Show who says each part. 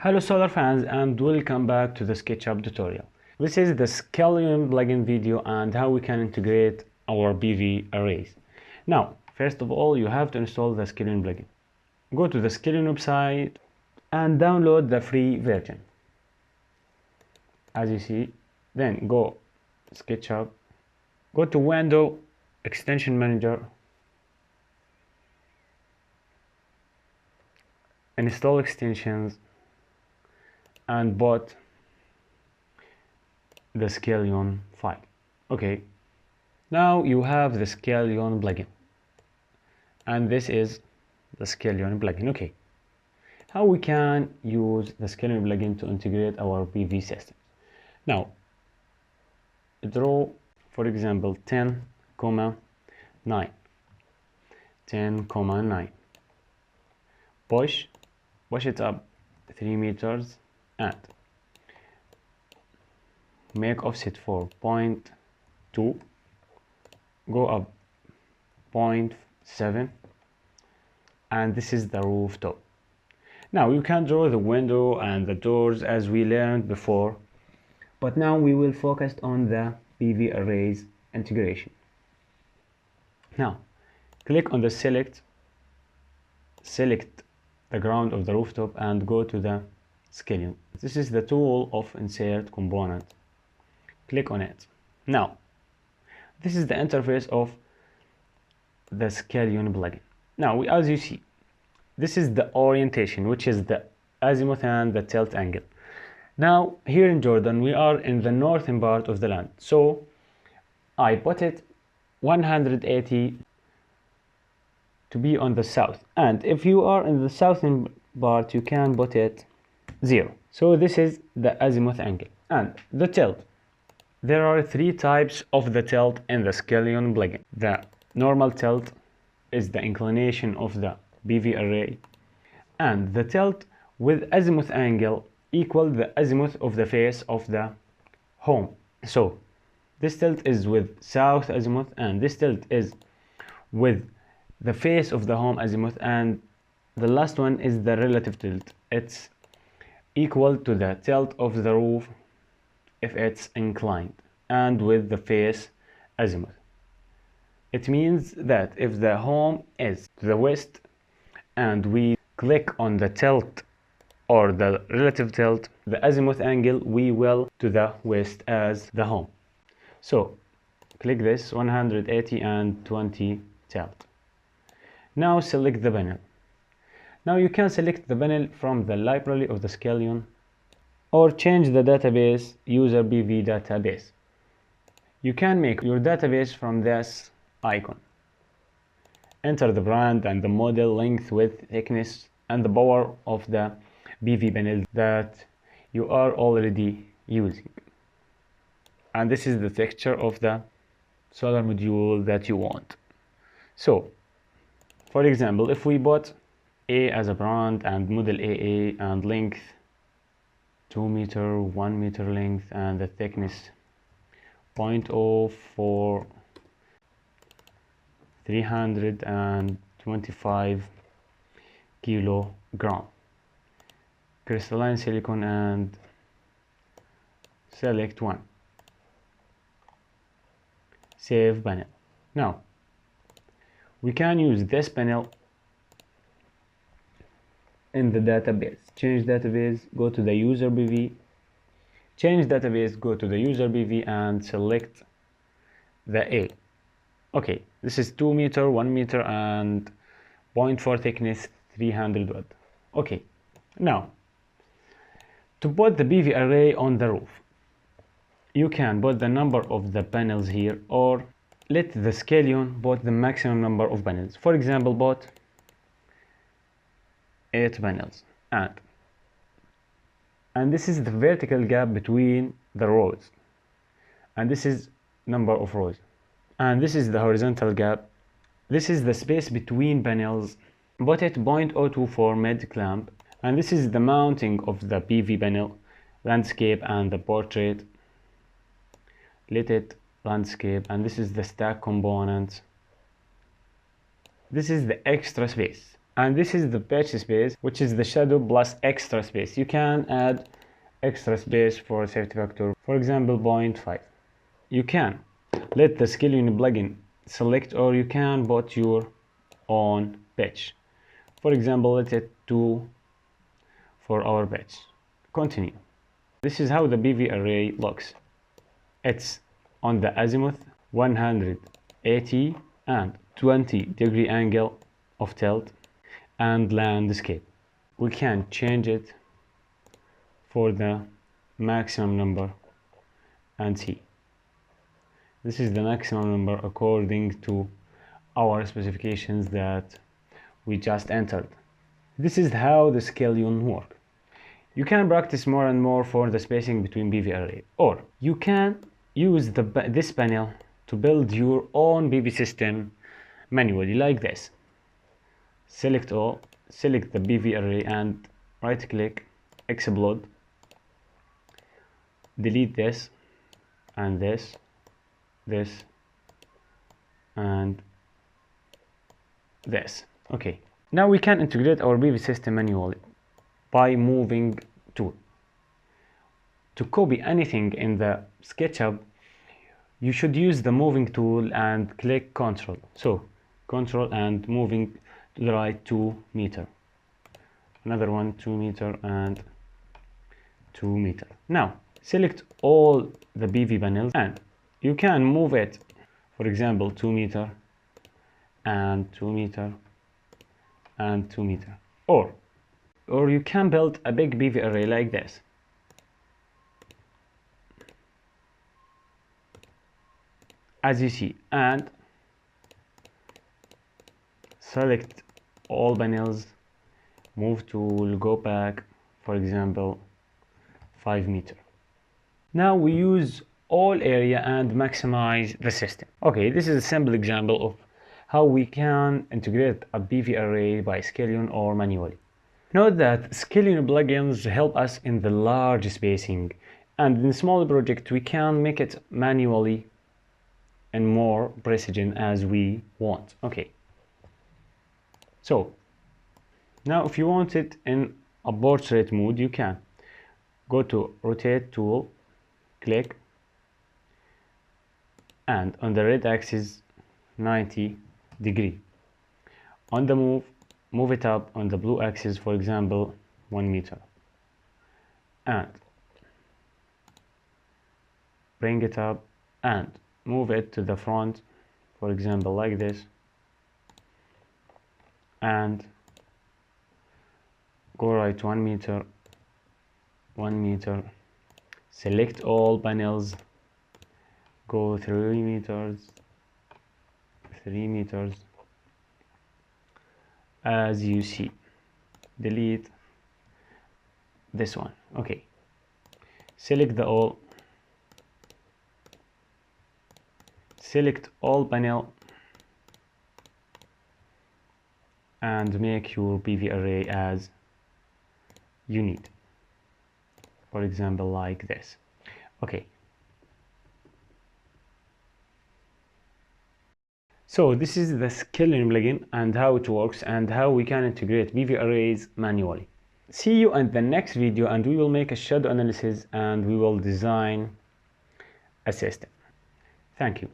Speaker 1: Hello solar fans and welcome back to the SketchUp tutorial. This is the Skelion plugin video and how we can integrate our PV arrays. Now, first of all, you have to install the Skelion plugin. Go to the Skelion website and download the free version. As you see, then go SketchUp, go to Window, Extension Manager, install extensions, and bought the Skelion file. Okay, now you have the Skelion plugin, and this is the Skelion plugin. Okay, how we can use the Skelion plugin to integrate our PV system? Now, draw, for example, 10,9, 10,9. Push it up 3 meters and make offset for 0.2, go up 0.7, and this is the rooftop. Now you can draw the window and the doors as we learned before, but now we will focus on the PV arrays integration. Now click on the select the ground of the rooftop and go to the Skelion. This is the tool of insert component. Click on it. Now, this is the interface of the Skelion plugin. Now, as you see, this is the orientation, which is the azimuth and the tilt angle. Now, here in Jordan, we are in the northern part of the land. So, I put it 180 to be on the south. And if you are in the southern part, you can put it 0. So this is the azimuth angle. And the tilt. There are 3 types of the tilt in the Skelion plugin. The normal tilt is the inclination of the PV array. And the tilt with azimuth angle equal the azimuth of the face of the home. So this tilt is with south azimuth and this tilt is with the face of the home azimuth, and the last one is the relative tilt. It's equal to the tilt of the roof if it's inclined and with the face azimuth. It means that if the home is to the west and we click on the tilt or the relative tilt, the azimuth angle we will to the west as the home. So click this 180 and 20 tilt. Now select the panel. Now you can select the panel from the library of the Skelion or change the database user PV database. You can make your database from this icon. Enter the brand and the model, length, width, thickness, and the power of the PV panel that you are already using. And this is the texture of the solar module that you want. So, for example, if we bought A as a brand and model AA and length 2 meter, 1 meter length, and the thickness 0.04, 325 kilogram, crystalline silicon, and select one, save panel. Now we can use this panel in the database. Change database, go to the user PV, change database, go to the user PV and select the A. Okay, this is 2 meter, 1 meter, and 0.4 thickness, 300 watt. Okay, now to put the PV array on the roof, you can put the number of the panels here or let the Skelion put the maximum number of panels. For example, put 8 panels, and this is the vertical gap between the rows, and this is number of rows, and this is the horizontal gap. This is the space between panels. Put it 0.024 mid clamp, and this is the mounting of the PV panel, landscape, and the portrait. Let it landscape, and this is the stack components. This is the extra space, And this is the patch space, which is the shadow plus extra space. You can add extra space for safety factor, for example 0.5. You can let the Skelion plugin select, or you can put your own patch. For example, let it 2 for our patch. Continue. This is how the PV array looks. It's on the azimuth 180 and 20-degree angle of tilt and landscape. We can change it for the maximum number and see. This is the maximum number according to our specifications that we just entered. This is how the Skelion works. You can practice more and more for the spacing between PV array, or you can use this panel to build your own PV system manually, like this. Select all, select the PV array and right click, explode, delete this and this and this. Okay, now we can integrate our PV system manually by moving tool. To copy anything in the SketchUp, you should use the moving tool and click Control. So Control and moving to the right 2 meter, another one 2 meter and 2 meter. Now select all the PV panels and you can move it, for example 2 meter and 2 meter and 2 meter, or you can build a big PV array like this. As you see, and select all panels, move tool, go back, for example 5 meter. Now we use all area and maximize the system. Okay, this is a simple example of how we can integrate a PV array by Skelion or manually. Note that Skelion plugins help us in the large spacing, and in small project we can make it manually and more precision as we want. Okay, so now if you want it in a portrait mode, you can go to rotate tool, click, and on the red axis 90 degree. On the move it up on the blue axis, for example 1 meter, and bring it up and move it to the front, for example like this, and go right 1 meter, 1 meter, select all panels, go 3 meters, 3 meters, as you see, delete this one. Okay, select the all, select all panel and make your PV array as you need, for example like this. Okay, so this is the Skelion plugin and how it works and how we can integrate PV arrays manually. See you in the next video, and we will make a shadow analysis and we will design a system. Thank you.